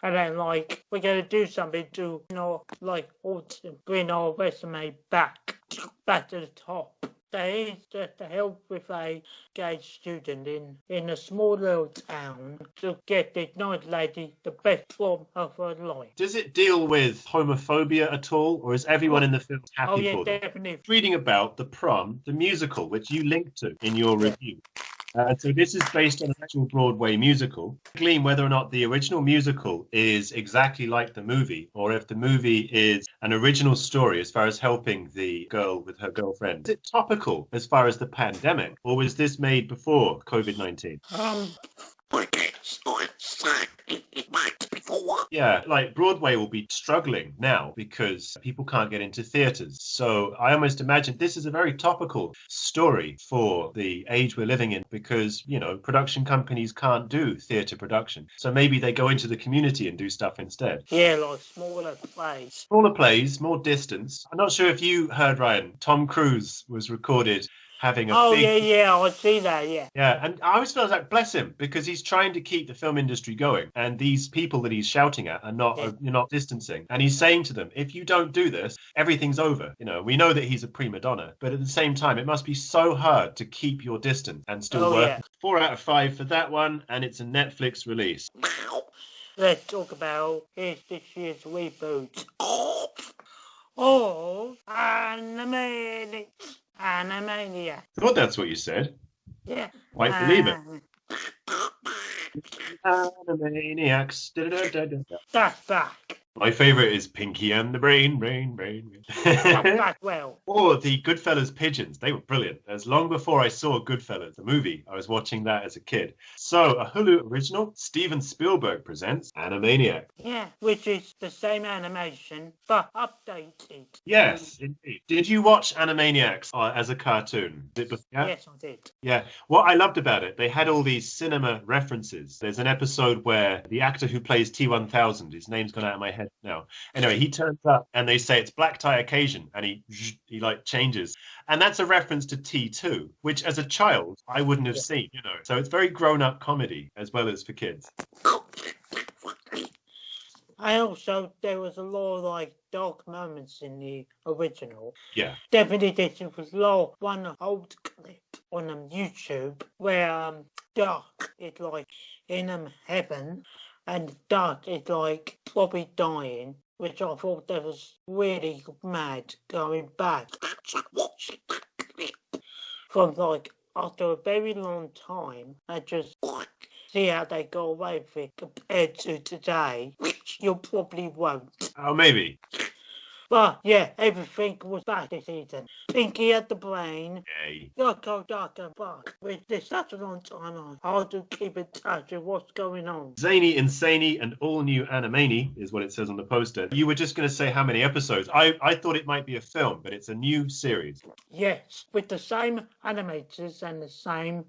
[SPEAKER 1] And then, like, we're going to do something to, bring our resume back to the top. There is just to help with a gay student in a small little town to get this nice lady the best prom of her life.
[SPEAKER 2] Does it deal with homophobia at all, or is everyone in the film happy for them?
[SPEAKER 1] Definitely.
[SPEAKER 2] Reading about The Prom, the musical, which you linked to in your review. So this is based on an actual Broadway musical. Glean whether or not the original musical is exactly like the movie, or if the movie is an original story as far as helping the girl with her girlfriend. Is it topical as far as the pandemic, or was this made before COVID-19?
[SPEAKER 1] I guess I'd say it might before.
[SPEAKER 2] Yeah, like Broadway will be struggling now because people can't get into theaters. So I almost imagine this is a very topical story for the age we're living in because, production companies can't do theater production. So maybe they go into the community and do stuff instead.
[SPEAKER 1] Yeah, like smaller plays.
[SPEAKER 2] Smaller plays, more distance. I'm not sure if you heard, Ryan, Tom Cruise was recorded having a big...
[SPEAKER 1] yeah, I see that, yeah.
[SPEAKER 2] Yeah, and I always feel like, bless him, because he's trying to keep the film industry going, and these people that he's shouting at are you're not distancing. And he's saying to them, if you don't do this, everything's over. We know that he's a prima donna, but at the same time, it must be so hard to keep your distance and still work.
[SPEAKER 1] Yeah.
[SPEAKER 2] 4 out of 5 for that one, and it's a Netflix release.
[SPEAKER 1] Now, let's talk about this year's reboot of Animaniacs.
[SPEAKER 2] I thought that's what you said.
[SPEAKER 1] Yeah.
[SPEAKER 2] Quite believe it. Animaniacs.
[SPEAKER 1] That's back.
[SPEAKER 2] My favourite is Pinky and the Brain.
[SPEAKER 1] That's back well.
[SPEAKER 2] Or the Goodfellas pigeons. They were brilliant. As long before I saw Goodfellas, the movie, I was watching that as a kid. So, a Hulu original, Steven Spielberg presents Animaniacs.
[SPEAKER 1] Yeah, which is the same animation, but updated.
[SPEAKER 2] Yes, indeed. Did you watch Animaniacs as a cartoon?
[SPEAKER 1] Yes, I did.
[SPEAKER 2] Yeah. What I loved about it, they had all these cinema references. There's an episode where the actor who plays T-1000, his name's gone out of my head now. Anyway, he turns up and they say it's black tie occasion and he like changes. And that's a reference to T2, which as a child, I wouldn't have seen, So it's very grown-up comedy as well as for kids.
[SPEAKER 1] There was a lot of dark moments in the original.
[SPEAKER 2] Yeah.
[SPEAKER 1] Definitely this was one old clip on YouTube where Dark is in heaven and Dark is probably dying, which I thought that was really mad going back. Watching that clip from after a very long time and just see how they go away with it compared to today, which you probably won't.
[SPEAKER 2] Oh, maybe.
[SPEAKER 1] But yeah, everything was back this season. Pinky had the brain.
[SPEAKER 2] Yay.
[SPEAKER 1] Dark and Buck. With this such a long time on, hard to keep in touch with what's going on.
[SPEAKER 2] Zany, insane, and all new Animani is what it says on the poster. You were just going to say how many episodes. I thought it might be a film, but it's a new series.
[SPEAKER 1] Yes, with the same animators and the same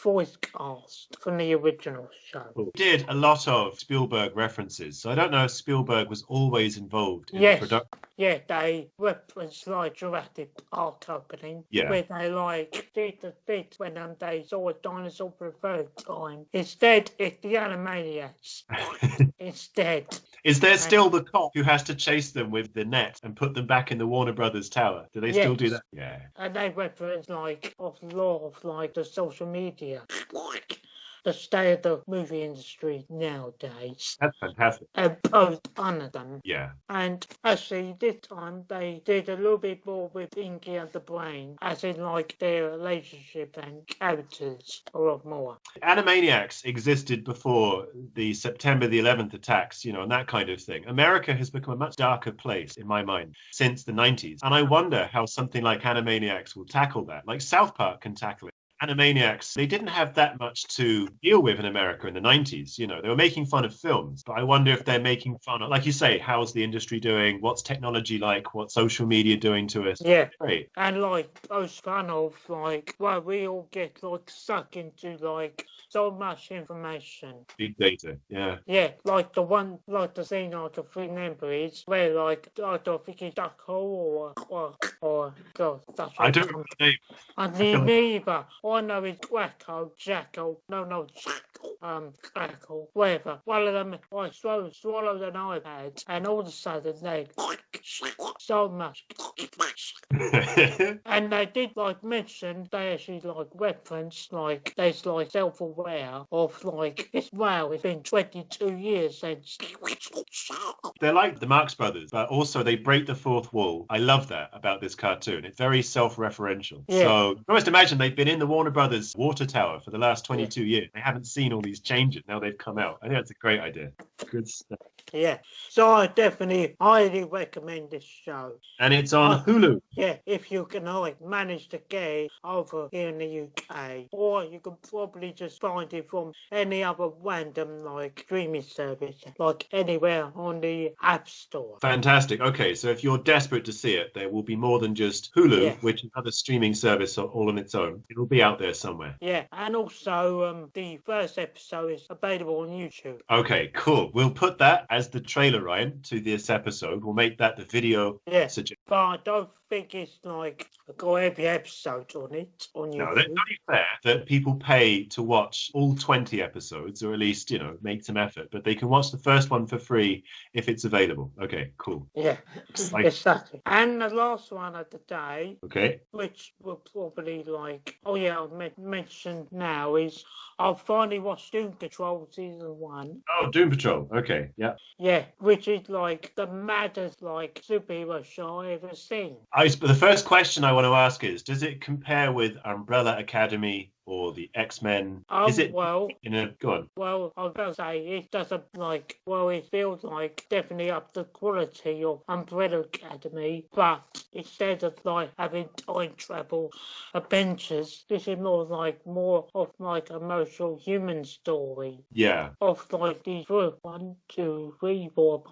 [SPEAKER 1] voice cast from the original show.
[SPEAKER 2] Cool. Did a lot of Spielberg references, so I don't know if Spielberg was always involved in the production.
[SPEAKER 1] Yeah, they reference Jurassic Park opening.
[SPEAKER 2] Yeah.
[SPEAKER 1] Where they did the bit when they saw a dinosaur for the third time. Instead, it's the Animaniacs. Instead.
[SPEAKER 2] Is there still the cop who has to chase them with the net and put them back in the Warner Brothers tower? Do they still do that? Yeah.
[SPEAKER 1] And they reference of law of the social media. The state of the movie industry nowadays.
[SPEAKER 2] That's fantastic.
[SPEAKER 1] And both under them.
[SPEAKER 2] Yeah.
[SPEAKER 1] And actually this time they did a little bit more with Pinky and the Brain, as in their relationship and characters a lot more.
[SPEAKER 2] Animaniacs existed before the September the 11th attacks, and that kind of thing. America has become a much darker place, in my mind, since the 90s. And I wonder how something like Animaniacs will tackle that. Like South Park can tackle it. Animaniacs, they didn't have that much to deal with in America in the 90s. They were making fun of films, but I wonder if they're making fun of, like you say, how's the industry doing? What's technology like? What's social media doing to us?
[SPEAKER 1] Yeah.
[SPEAKER 2] Great.
[SPEAKER 1] And those fun of we all get sucked into so much information.
[SPEAKER 2] Big data, yeah.
[SPEAKER 1] Yeah, the one, the scene I can remember is where I don't think it's Duckhole or God, that's
[SPEAKER 2] I don't remember the name.
[SPEAKER 1] I didn't either. All I know is Quacko, Jackal, Crackle, whatever. One of them, I swallowed an iPad, and all of a sudden they so much. And they did like mention, they actually like reference like there's like self-aware of like this. Wow, it's been 22 years since.
[SPEAKER 2] They're like the Marx Brothers, but also they break the fourth wall. I love that about this cartoon. It's very self-referential.
[SPEAKER 1] Yeah.
[SPEAKER 2] So you almost imagine they've been in the Warner Brothers water tower for the last 22 years. They haven't seen all these changes. Now they've come out. I think that's a great idea. Good stuff.
[SPEAKER 1] Yeah, so I definitely highly recommend this show.
[SPEAKER 2] And it's on Hulu.
[SPEAKER 1] Yeah, if you can like manage to get it over here in the UK, or you can probably just find it from any other random like streaming service, like anywhere on the App Store.
[SPEAKER 2] Fantastic. Okay, so if you're desperate to see it, there will be more than just Hulu, which is another streaming service all on its own. It will be out there somewhere.
[SPEAKER 1] Yeah, and also the first episode is available on YouTube.
[SPEAKER 2] Okay, cool. We'll put that as the trailer, Ryan, to this episode. We'll make that the video suggestion.
[SPEAKER 1] But I don't think it's like got every episode on it on YouTube.
[SPEAKER 2] No, that's not fair that people pay to watch all 20 episodes, or at least, make some effort. But they can watch the first one for free if it's available. Okay, cool.
[SPEAKER 1] Yeah, exactly. And the last one of the day, which will probably I'll mention now is I've finally watched Doom Patrol Season 1.
[SPEAKER 2] Oh, Doom Patrol. Okay, yeah.
[SPEAKER 1] Yeah, which is the maddest superhero show I've ever seen.
[SPEAKER 2] The first question I want to ask is, does it compare with Umbrella Academy or the X-Men? Is it go on?
[SPEAKER 1] Well, I was going to say it doesn't it feels definitely up the quality of Umbrella Academy, but instead of having time travel adventures, this is more of emotional human story.
[SPEAKER 2] Yeah.
[SPEAKER 1] Of these 1, 2, 3, 4,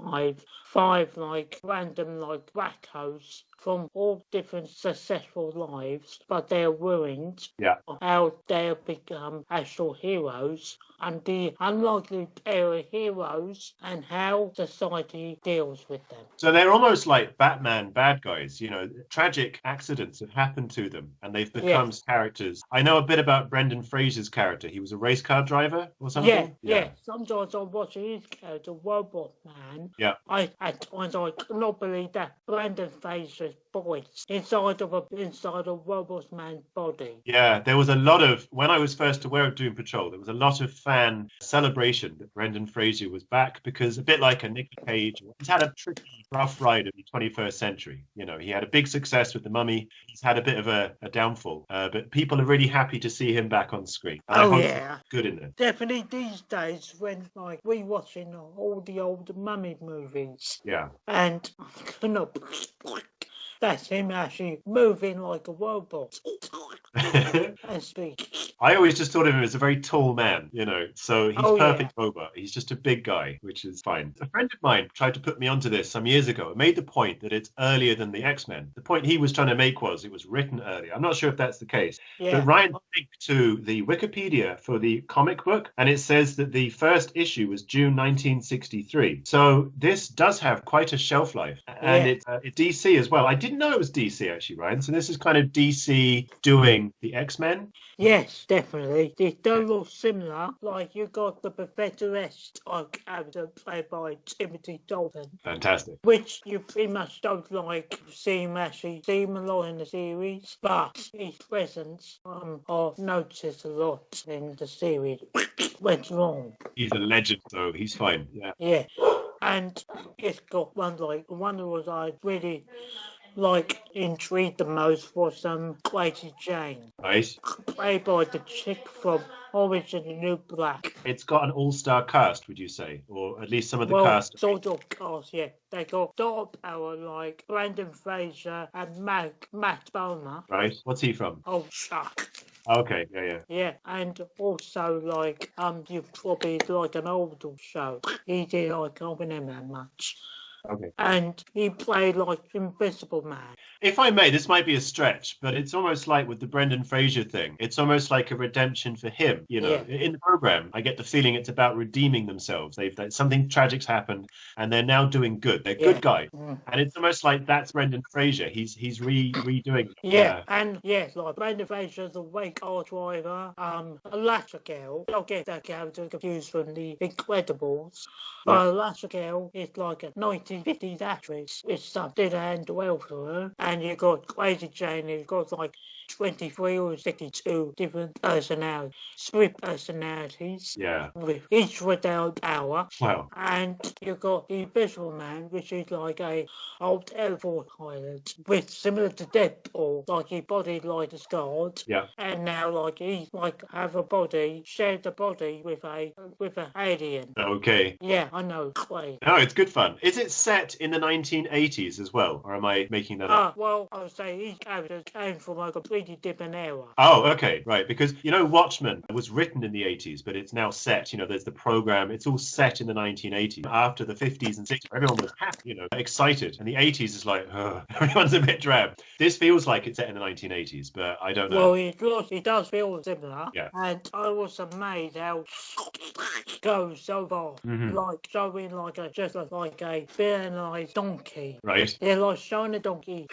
[SPEAKER 1] 5 random wackos from all different successful lives, but they're ruined.
[SPEAKER 2] Yeah.
[SPEAKER 1] How they have become actual heroes, and the unlikely pair of heroes, and how society deals with them.
[SPEAKER 2] So they're almost like Batman bad guys. Tragic accidents have happened to them, and they've become characters. I know a bit about Brendan Fraser's character. He was a race car driver or something.
[SPEAKER 1] Yeah. Sometimes I'm watching his character, Robot Man.
[SPEAKER 2] Yeah.
[SPEAKER 1] At times I cannot believe that Brendan Fraser's voice inside of Robot Man's body.
[SPEAKER 2] Yeah, there was a lot of, when I was first aware of Doom Patrol, there was a lot of fan celebration that Brendan Fraser was back, because a bit like a Nick Cage, he's had a tricky, rough ride of the 21st century. He had a big success with The Mummy. He's had a bit of a downfall, but people are really happy to see him back on screen. And good in there.
[SPEAKER 1] Definitely these days when rewatching all the old Mummy movies.
[SPEAKER 2] Yeah.
[SPEAKER 1] And that's him actually moving like a robot and speak.
[SPEAKER 2] I always just thought of him as a very tall man, so he's perfect robot. He's just a big guy, which is fine. A friend of mine tried to put me onto this some years ago. It made the point that it's earlier than the X-Men. The point he was trying to make was it was written earlier. I'm not sure if that's the case.
[SPEAKER 1] Yeah.
[SPEAKER 2] But Ryan linked to the Wikipedia for the comic book, and it says that the first issue was June 1963. So this does have quite a shelf life. And it's DC as well. I didn't know it was DC, actually, Ryan. So this is kind of DC doing the X-Men?
[SPEAKER 1] Yes, definitely. They do look similar. You got the Professor-esque character played by Timothy Dalton.
[SPEAKER 2] Fantastic.
[SPEAKER 1] Which you pretty much don't see him a lot in the series, but his presence I've noticed a lot in the series. Went wrong.
[SPEAKER 2] He's a legend, though. He's fine. Yeah.
[SPEAKER 1] Yeah. And it's got one one was I really intrigued the most was Crazy Jane.
[SPEAKER 2] Right.
[SPEAKER 1] Played by the chick from Orange and the New Black.
[SPEAKER 2] It's got an all-star cast, would you say? Or at least some of the cast?
[SPEAKER 1] Sort of cast, yeah. They got star power like Brendan Fraser and Matt Bomer.
[SPEAKER 2] Right. What's he from?
[SPEAKER 1] Oh, Chuck.
[SPEAKER 2] Okay, yeah.
[SPEAKER 1] Yeah, and also you probably an older show. He did I can't remember that much.
[SPEAKER 2] Okay.
[SPEAKER 1] And he played Invisible Man.
[SPEAKER 2] If I may, this might be a stretch, but it's almost like with the Brendan Fraser thing, it's almost like a redemption for him. In the program, I get the feeling it's about redeeming themselves. Something tragic's happened, and they're now doing good. They're good guys, and it's almost like that's Brendan Fraser. He's redoing.
[SPEAKER 1] And Brendan Fraser's a wake car driver. Elastigirl. Don't get that character confused from the Incredibles. But Elastigirl is a 50s actress, which stuff did hand well for her. And you got Crazy Jane, who's got like 23 or 62 different personalities, split personalities,
[SPEAKER 2] Yeah.
[SPEAKER 1] with each with their own power.
[SPEAKER 2] Wow.
[SPEAKER 1] And you got the Invisible Man, which is like a old Air Force pilot, with similar to Deadpool, like he bodied like a Scott.
[SPEAKER 2] Yeah.
[SPEAKER 1] And now like he's like have a body, shared the body with an alien.
[SPEAKER 2] Okay.
[SPEAKER 1] Yeah, I know, great.
[SPEAKER 2] Oh, it's good fun. Is it set in the 1980s as well, or am I making that up?
[SPEAKER 1] Well, I would say each character came from a completely different era.
[SPEAKER 2] Oh, okay, right. Because, Watchmen was written in the 80s, but it's now set, there's the program, it's all set in the 1980s. After the 50s and 60s, everyone was happy, excited. And the 80s is like, everyone's a bit drab. This feels like it's set in the 1980s, but I don't know.
[SPEAKER 1] Well, it does feel similar.
[SPEAKER 2] Yeah.
[SPEAKER 1] And I was amazed how it goes so far.
[SPEAKER 2] Mhm.
[SPEAKER 1] Like showing like a villainized donkey.
[SPEAKER 2] Right.
[SPEAKER 1] They're like showing the donkey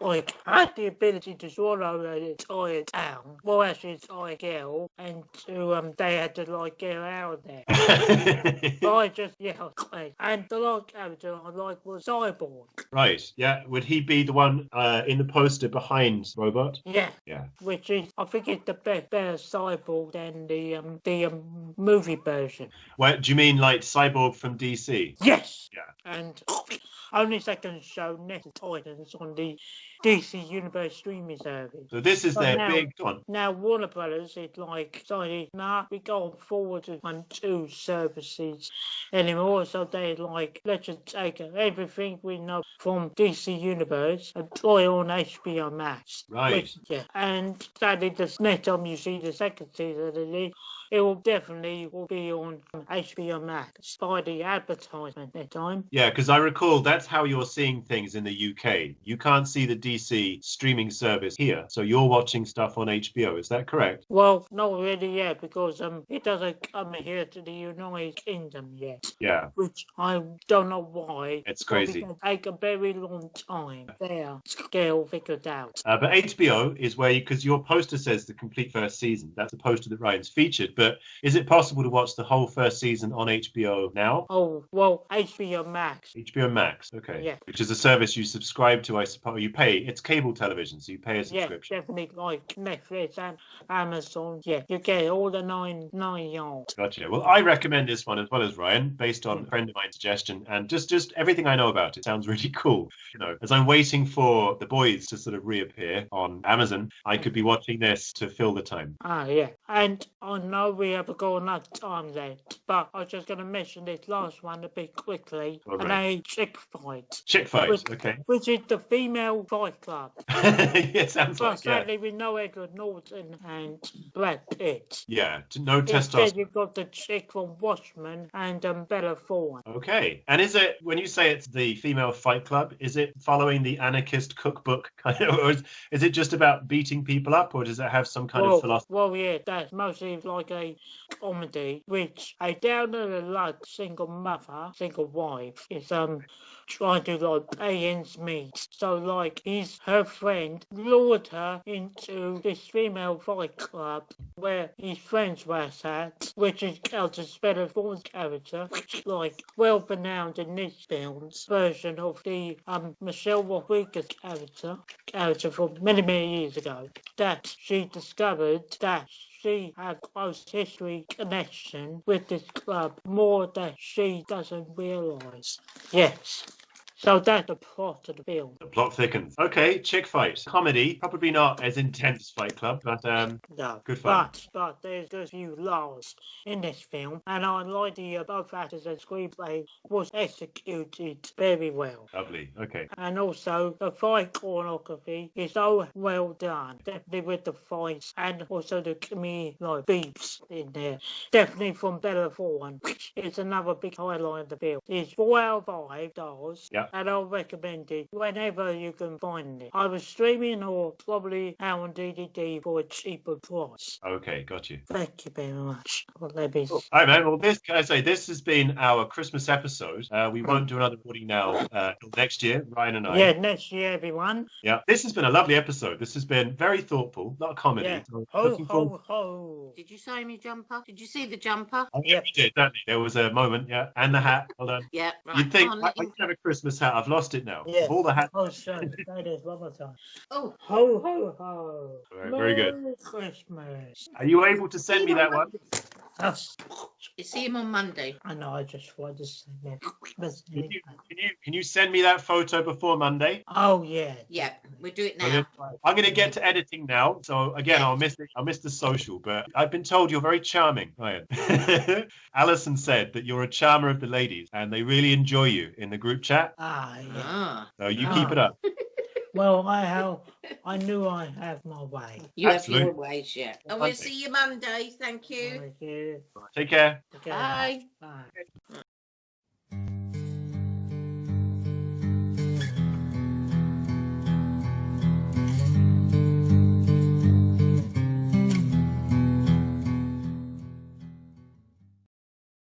[SPEAKER 1] like had the ability to swallow an entire town. Well, actually, it's entire girl, and they had to like get her out of there. But I just okay. And the last character I like was Cyborg.
[SPEAKER 2] Right. Yeah. Would he be the one in the poster behind Robot?
[SPEAKER 1] Yeah.
[SPEAKER 2] Yeah.
[SPEAKER 1] Which is, I think it's the better Cyborg than the movie version.
[SPEAKER 2] Well, do you mean like Cyborg from DC?
[SPEAKER 1] Yes.
[SPEAKER 2] Yeah.
[SPEAKER 1] And only second show Next Titans on the DC Universe streaming service.
[SPEAKER 2] So this is their
[SPEAKER 1] now,
[SPEAKER 2] big one.
[SPEAKER 1] Now Warner Brothers is like decided, we can't forward to on two services anymore. So they like, let's just take everything we know from DC Universe and put it on HBO Max.
[SPEAKER 2] Right.
[SPEAKER 1] And sadly, the next time you see the second season of it will definitely be on HBO Max by the advertisement next time.
[SPEAKER 2] Yeah, because I recall that's how you're seeing things in the UK. You can't see the DC streaming service here, so you're watching stuff on HBO. Is that correct?
[SPEAKER 1] Well, not really yet, because it doesn't come here to the United Kingdom yet.
[SPEAKER 2] Yeah.
[SPEAKER 1] Which I don't know why.
[SPEAKER 2] It's crazy.
[SPEAKER 1] It take a very long time there to get all figured out.
[SPEAKER 2] But HBO is where because your poster says the complete first season. That's the poster that Ryan's featured. But is it possible to watch the whole first season on HBO now?
[SPEAKER 1] Oh, well, HBO Max.
[SPEAKER 2] HBO Max, okay.
[SPEAKER 1] Yeah.
[SPEAKER 2] Which is a service you subscribe to, I suppose. You pay. It's cable television, so you pay a subscription.
[SPEAKER 1] Yeah, definitely like Netflix and Amazon. Yeah, you get all the nine yards.
[SPEAKER 2] Gotcha. Well, I recommend this one as well as Ryan, based on a friend of mine's suggestion, and just everything I know about it sounds really cool. As I'm waiting for The Boys to sort of reappear on Amazon, I could be watching this to fill the time.
[SPEAKER 1] Yeah. And I know we haven't got enough time left, but I'm just going to mention this last one a bit quickly.
[SPEAKER 2] All right.
[SPEAKER 1] And a chick fight.
[SPEAKER 2] Chick fight, okay.
[SPEAKER 1] Which is the female fight club.
[SPEAKER 2] It sounds
[SPEAKER 1] But
[SPEAKER 2] like, yeah.
[SPEAKER 1] sadly, we know Edward Norton and Brad Pitt.
[SPEAKER 2] Yeah, no
[SPEAKER 1] Instead,
[SPEAKER 2] testosterone.
[SPEAKER 1] you've got the chick from Watchmen and Bella Thorne.
[SPEAKER 2] Okay. And is it, when you say it's the female fight club, is it following the anarchist cookbook kind of, or is it just about beating people up, or does it have some kind of philosophy?
[SPEAKER 1] Well, yeah, that's mostly like a comedy, which a down-on-the-luck single single wife, is trying to like pay ends meet. So like her friend lured her into this female fight club where his friends were at, which is Elton Bella Thorne's character, which is like well renowned in this film's version of the Michelle Rodriguez character from many years ago. That she discovered that she had close history connection with this club more than she doesn't realise. Yes. So that's the plot of the film.
[SPEAKER 2] The plot thickens. Okay, chick fight. Comedy, probably not as intense Fight Club, but
[SPEAKER 1] No,
[SPEAKER 2] good fun.
[SPEAKER 1] But there's a few laughs in this film, and I like the both actors and screenplay was executed very well.
[SPEAKER 2] Lovely, okay.
[SPEAKER 1] And also, the fight choreography is so well done, definitely with the fights, and also the comedic like beats in there. Definitely from Bella Thorne, which is another big highlight of the film. It's 4 out of 5 stars.
[SPEAKER 2] Yeah.
[SPEAKER 1] and I'll recommend it whenever you can find it. Either streaming or probably out on DVD for a cheaper price.
[SPEAKER 2] Okay, got you.
[SPEAKER 1] Thank you very much. Well, let me...
[SPEAKER 2] Cool. All right, man. Well, can I say, this has been our Christmas episode. We won't do another recording now till next year, Ryan and I.
[SPEAKER 1] Yeah, next year, everyone.
[SPEAKER 2] Yeah, this has been a lovely episode. This has been very thoughtful, not a comedy.
[SPEAKER 1] Yeah.
[SPEAKER 2] So
[SPEAKER 1] Ho,
[SPEAKER 2] looking forward-
[SPEAKER 1] ho.
[SPEAKER 3] Did you say me jumper? Did you see the jumper?
[SPEAKER 2] Oh, yeah, we did, certainly. There was a moment, yeah. And the hat. Hold on.
[SPEAKER 3] Yeah, right.
[SPEAKER 2] You'd think,
[SPEAKER 3] Oh,
[SPEAKER 2] I used to have a Christmas hat. I've lost it now.
[SPEAKER 1] Yeah.
[SPEAKER 2] Of all the hats.
[SPEAKER 1] Oh, sorry. Say this one more time.
[SPEAKER 3] Oh,
[SPEAKER 1] Ho, ho, ho.
[SPEAKER 2] Right, very good.
[SPEAKER 1] Merry Christmas.
[SPEAKER 2] Are you able to send me that one?
[SPEAKER 1] That's...
[SPEAKER 3] you see him on Monday.
[SPEAKER 1] I know, I just wanted to say that. But...
[SPEAKER 2] Can you send me that photo before Monday?
[SPEAKER 1] Oh, yeah.
[SPEAKER 3] Yeah, we'll do it now.
[SPEAKER 2] Brilliant. I'm going to get to editing now. So again, I'll miss the social, but I've been told you're very charming, Ryan. Alison said that you're a charmer of the ladies, and they really enjoy you in the group chat.
[SPEAKER 1] Ah, yeah.
[SPEAKER 3] Ah,
[SPEAKER 2] So you keep it up.
[SPEAKER 1] Well, I knew I have my way.
[SPEAKER 3] you
[SPEAKER 2] Absolutely.
[SPEAKER 3] have your ways, yeah. And we'll see you Monday. Thank you.
[SPEAKER 1] Thank you.
[SPEAKER 2] Take care.
[SPEAKER 1] Okay.
[SPEAKER 3] Bye.
[SPEAKER 1] Bye.